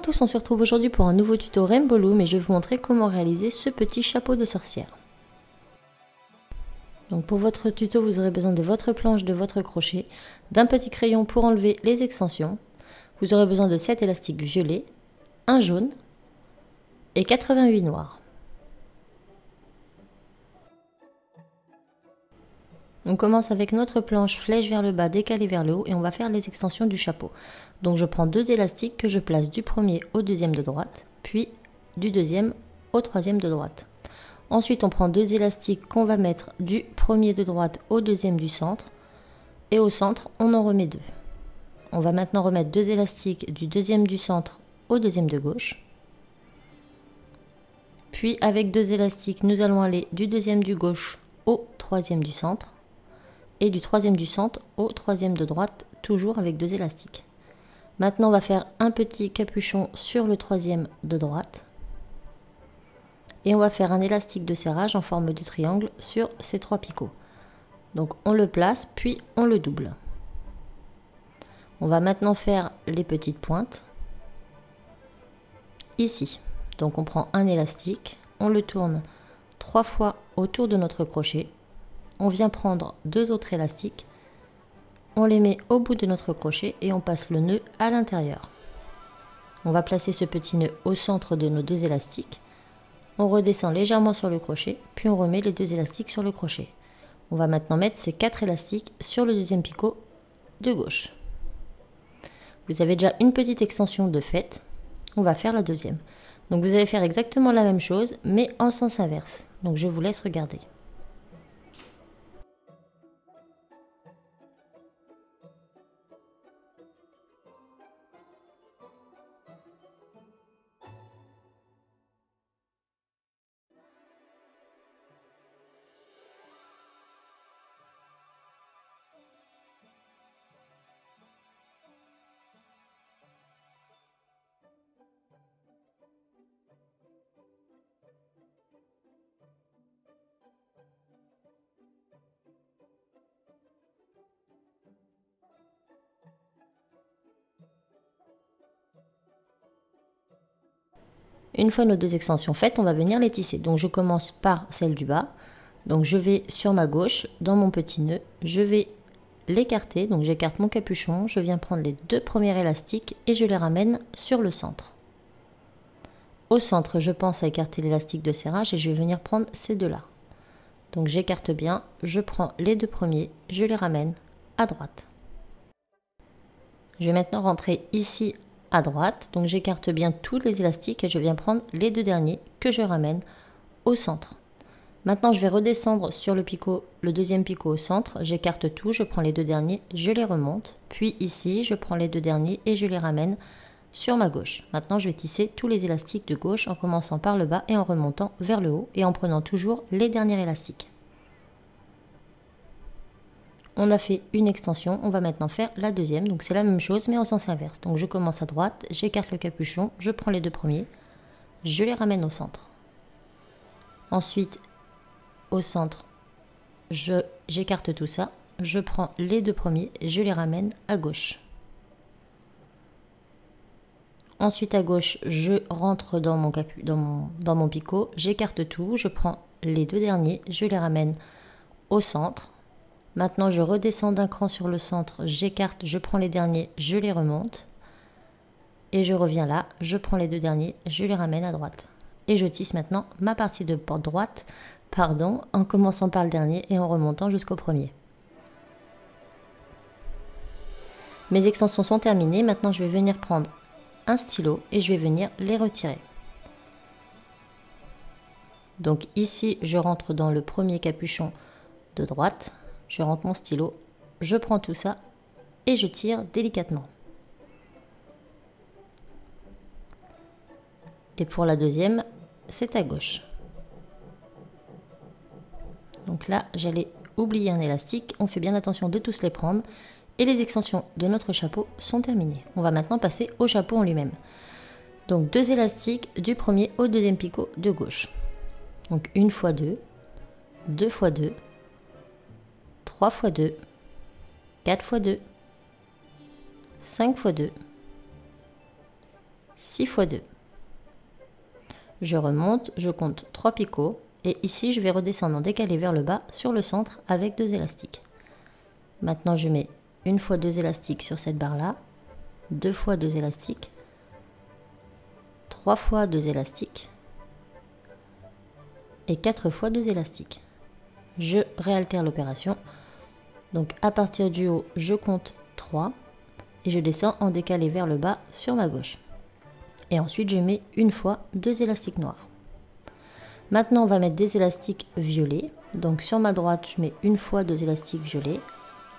tous, on se retrouve aujourd'hui pour un nouveau tuto Rainbow Loom et je vais vous montrer comment réaliser ce petit chapeau de sorcière. Donc pour votre tuto, vous aurez besoin de votre planche, de votre crochet, d'un petit crayon pour enlever les extensions. Vous aurez besoin de 7 élastiques violets, un jaune et 88 noirs. On commence avec notre planche flèche vers le bas, décalée vers le haut et on va faire les extensions du chapeau. Donc je prends 2 élastiques que je place du premier au deuxième de droite, puis du deuxième au troisième de droite. Ensuite on prend 2 élastiques qu'on va mettre du premier de droite au deuxième du centre et au centre on en remet 2. On va maintenant remettre 2 élastiques du deuxième du centre au deuxième de gauche. Puis avec 2 élastiques nous allons aller du deuxième du gauche au troisième du centre. Et du troisième du centre au troisième de droite, toujours avec 2 élastiques. Maintenant on va faire un petit capuchon sur le troisième de droite et on va faire un élastique de serrage en forme de triangle sur ces 3 picots. Donc on le place puis on le double. On va maintenant faire les petites pointes ici. Donc on prend un élastique, on le tourne 3 fois autour de notre crochet. On vient prendre 2 autres élastiques, on les met au bout de notre crochet et on passe le nœud à l'intérieur. On va placer ce petit nœud au centre de nos 2 élastiques. On redescend légèrement sur le crochet, puis on remet les 2 élastiques sur le crochet. On va maintenant mettre ces 4 élastiques sur le deuxième picot de gauche. Vous avez déjà une petite extension de faite, on va faire la deuxième. Donc vous allez faire exactement la même chose, mais en sens inverse. Donc je vous laisse regarder. Une fois nos 2 extensions faites, on va venir les tisser. Donc je commence par celle du bas. Donc je vais sur ma gauche, dans mon petit nœud, je vais l'écarter. Donc j'écarte mon capuchon, je viens prendre les 2 premiers élastiques et je les ramène sur le centre. Au centre, je pense à écarter l'élastique de serrage et je vais venir prendre ces 2 là. Donc j'écarte bien, je prends les 2 premiers, je les ramène à droite. Je vais maintenant rentrer ici à droite, donc j'écarte bien tous les élastiques et je viens prendre les 2 derniers que je ramène au centre. Maintenant je vais redescendre sur le picot, le deuxième picot au centre, j'écarte tout, je prends les 2 derniers, je les remonte, puis ici je prends les 2 derniers et je les ramène sur ma gauche. Maintenant je vais tisser tous les élastiques de gauche en commençant par le bas et en remontant vers le haut et en prenant toujours les derniers élastiques. On a fait une extension, on va maintenant faire la deuxième, donc c'est la même chose mais en sens inverse. Donc je commence à droite, j'écarte le capuchon, je prends les 2 premiers, je les ramène au centre. Ensuite, au centre, j'écarte tout ça, je prends les 2 premiers, je les ramène à gauche. Ensuite à gauche, je rentre dans mon picot, j'écarte tout, je prends les 2 derniers, je les ramène au centre. Maintenant, je redescends d'un cran sur le centre, j'écarte, je prends les derniers, je les remonte. Et je reviens là, je prends les 2 derniers, je les ramène à droite. Et je tisse maintenant ma partie de droite, en commençant par le dernier et en remontant jusqu'au premier. Mes extensions sont terminées, maintenant je vais venir prendre un stylo et je vais venir les retirer. Donc ici, je rentre dans le premier capuchon de droite. Je rentre mon stylo, je prends tout ça et je tire délicatement. Et pour la deuxième, c'est à gauche. Donc là, j'allais oublier un élastique. On fait bien attention de tous les prendre. Et les extensions de notre chapeau sont terminées. On va maintenant passer au chapeau en lui-même. Donc 2 élastiques du premier au deuxième picot de gauche. Donc 1 fois 2, 2 fois 2, 3 fois 2, 4 fois 2, 5 fois 2, 6 fois 2. Je remonte, je compte 3 picots et ici je vais redescendre en décalé vers le bas sur le centre avec 2 élastiques. Maintenant je mets une fois 2 élastiques sur cette barre là, 2 fois 2 élastiques, 3 fois 2 élastiques et 4 fois 2 élastiques. Je réaltère l'opération. Donc à partir du haut, je compte 3 et je descends en décalé vers le bas sur ma gauche. Et ensuite, je mets une fois 2 élastiques noirs. Maintenant, on va mettre des élastiques violets. Donc sur ma droite, je mets une fois 2 élastiques violets.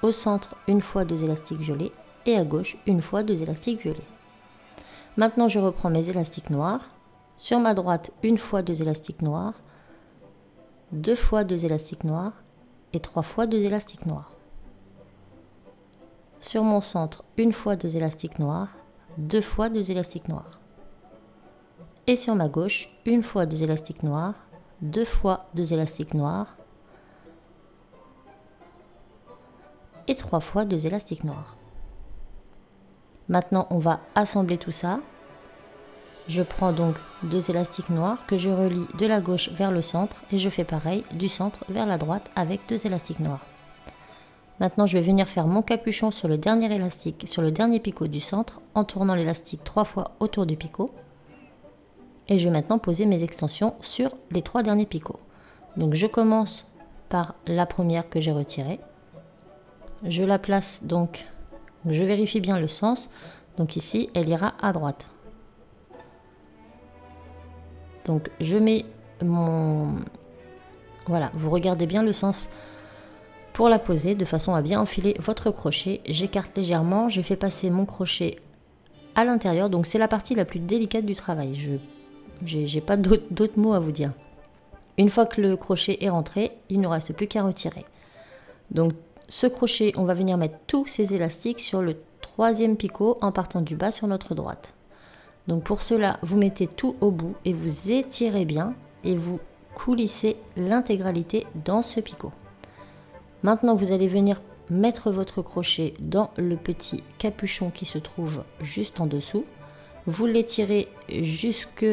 Au centre, une fois 2 élastiques violets. Et à gauche, une fois 2 élastiques violets. Maintenant, je reprends mes élastiques noirs. Sur ma droite, une fois 2 élastiques noirs. 2 fois 2 élastiques noirs. Et 3 fois 2 élastiques noirs. Sur mon centre, une fois 2 élastiques noirs. 2 fois 2 élastiques noirs. Et sur ma gauche, une fois 2 élastiques noirs, 2 fois 2 élastiques noirs et 3 fois 2 élastiques noirs. Maintenant, on va assembler tout ça. Je prends donc 2 élastiques noirs que je relie de la gauche vers le centre et je fais pareil du centre vers la droite avec 2 élastiques noirs. Maintenant, je vais venir faire mon capuchon sur le dernier élastique, sur le dernier picot du centre en tournant l'élastique 3 fois autour du picot. Et je vais maintenant poser mes extensions sur les 3 derniers picots. Donc je commence par la première que j'ai retirée. Je la place donc, je vérifie bien le sens. Donc ici, elle ira à droite. Donc je mets mon... Voilà, vous regardez bien le sens pour la poser de façon à bien enfiler votre crochet. J'écarte légèrement, je fais passer mon crochet à l'intérieur. Donc c'est la partie la plus délicate du travail. J'ai pas d'autres mots à vous dire. Une fois que le crochet est rentré, il ne reste plus qu'à retirer. Donc ce crochet, on va venir mettre tous ces élastiques sur le 3e picot en partant du bas sur notre droite. Donc pour cela, vous mettez tout au bout et vous étirez bien et vous coulissez l'intégralité dans ce picot. Maintenant, vous allez venir mettre votre crochet dans le petit capuchon qui se trouve juste en dessous. Vous l'étirez jusque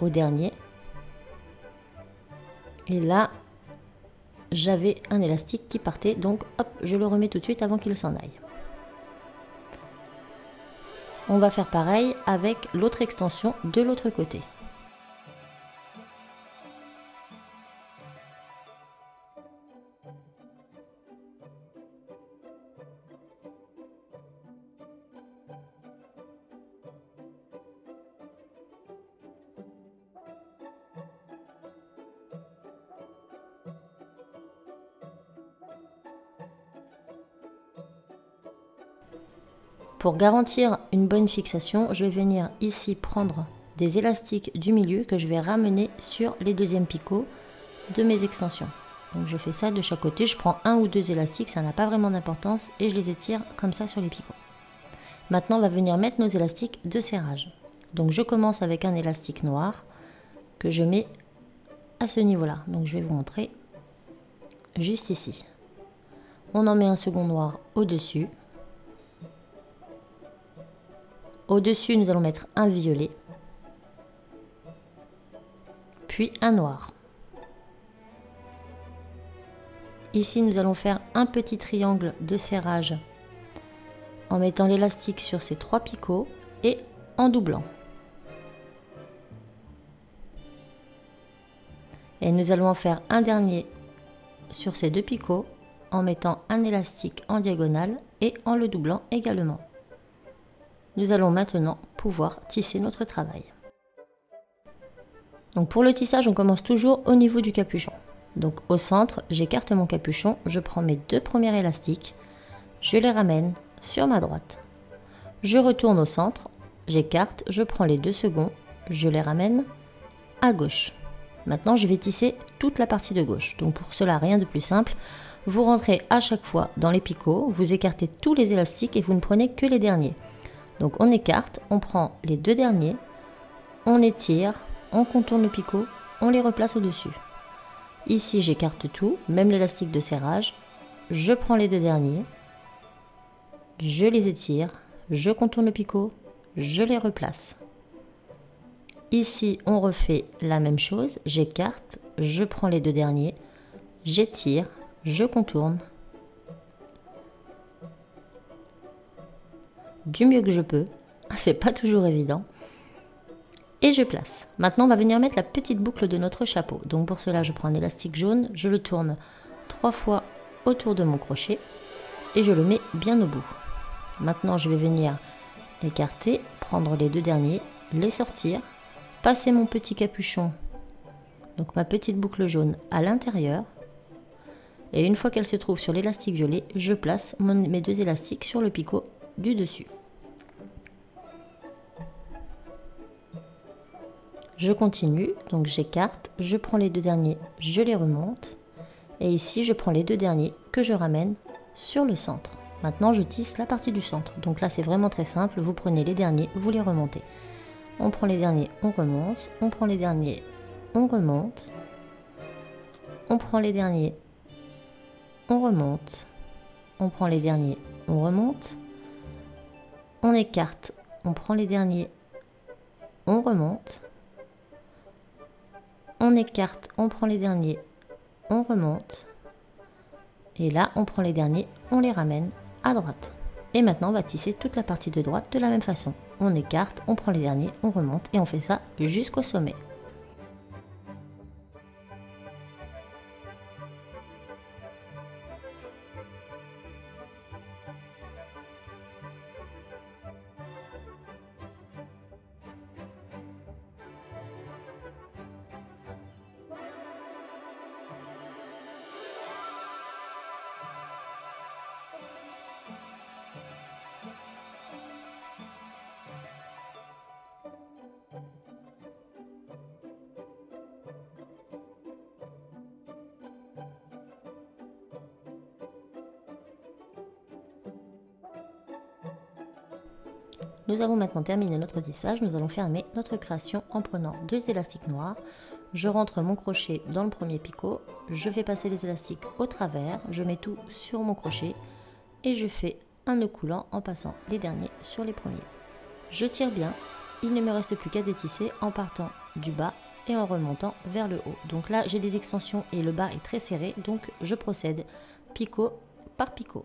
au dernier. Et là, j'avais un élastique qui partait, donc hop, je le remets tout de suite avant qu'il s'en aille. On va faire pareil avec l'autre extension de l'autre côté. Pour garantir une bonne fixation, je vais venir ici prendre des élastiques du milieu que je vais ramener sur les 2e picots de mes extensions. Donc je fais ça de chaque côté, je prends 1 ou 2 élastiques, ça n'a pas vraiment d'importance et je les étire comme ça sur les picots. Maintenant on va venir mettre nos élastiques de serrage. Donc je commence avec un élastique noir que je mets à ce niveau-là. Donc je vais vous montrer juste ici. On en met un second noir au-dessus. Au-dessus, nous allons mettre un violet, puis un noir. Ici, nous allons faire un petit triangle de serrage en mettant l'élastique sur ces 3 picots et en doublant. Et nous allons en faire un dernier sur ces 2 picots en mettant un élastique en diagonale et en le doublant également. Nous allons maintenant pouvoir tisser notre travail. Donc pour le tissage, on commence toujours au niveau du capuchon. Donc au centre, j'écarte mon capuchon, je prends mes 2 premiers élastiques, je les ramène sur ma droite. Je retourne au centre, j'écarte, je prends les 2 seconds, je les ramène à gauche. Maintenant, je vais tisser toute la partie de gauche. Donc pour cela, rien de plus simple. Vous rentrez à chaque fois dans les picots, vous écartez tous les élastiques et vous ne prenez que les derniers. Donc on écarte, on prend les 2 derniers, on étire, on contourne le picot, on les replace au-dessus. Ici j'écarte tout, même l'élastique de serrage, je prends les 2 derniers, je les étire, je contourne le picot, je les replace. Ici, on refait la même chose. J'écarte, je prends les deux derniers, j'étire, je contourne du mieux que je peux. C'est pas toujours évident. Et je place. Maintenant, on va venir mettre la petite boucle de notre chapeau. Donc pour cela, je prends un élastique jaune, je le tourne 3 fois autour de mon crochet et je le mets bien au bout. Maintenant, je vais venir écarter, prendre les deux derniers, les sortir, passer mon petit capuchon, donc ma petite boucle jaune à l'intérieur. Et une fois qu'elle se trouve sur l'élastique violet, je place mes deux élastiques sur le picot du dessus. Je continue, donc j'écarte, je prends les deux derniers, je les remonte. Et ici, je prends les deux derniers que je ramène sur le centre. Maintenant, je tisse la partie du centre. Donc là, c'est vraiment très simple. Vous prenez les derniers, vous les remontez. On prend les derniers, on remonte. On prend les derniers, on remonte. On prend les derniers, on remonte. On prend les derniers, on remonte. On écarte, on prend les derniers, on remonte. On écarte, on prend les derniers, on remonte. Et là, on prend les derniers, on les ramène à droite. Et maintenant, on va tisser toute la partie de droite de la même façon. On écarte, on prend les derniers, on remonte et on fait ça jusqu'au sommet. Nous avons maintenant terminé notre tissage, nous allons fermer notre création en prenant deux élastiques noirs. Je rentre mon crochet dans le premier picot, je fais passer les élastiques au travers, je mets tout sur mon crochet et je fais un nœud coulant en passant les derniers sur les premiers. Je tire bien, il ne me reste plus qu'à détisser en partant du bas et en remontant vers le haut. Donc là j'ai des extensions et le bas est très serré, donc je procède picot par picot.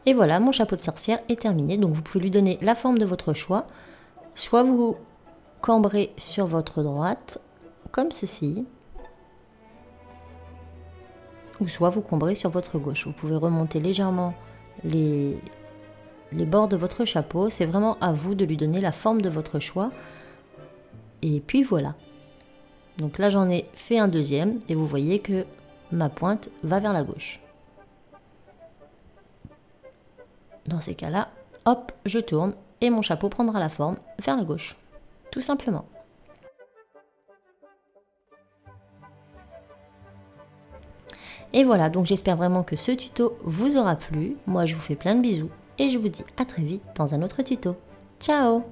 Et voilà, mon chapeau de sorcière est terminé. Donc vous pouvez lui donner la forme de votre choix. Soit vous cambrez sur votre droite, comme ceci. Ou soit vous cambrez sur votre gauche. Vous pouvez remonter légèrement les bords de votre chapeau. C'est vraiment à vous de lui donner la forme de votre choix. Et puis voilà. Donc là j'en ai fait un deuxième. Et vous voyez que ma pointe va vers la gauche. Dans ces cas-là, hop, je tourne et mon chapeau prendra la forme vers la gauche, tout simplement. Et voilà, donc j'espère vraiment que ce tuto vous aura plu. Moi, je vous fais plein de bisous et je vous dis à très vite dans un autre tuto. Ciao!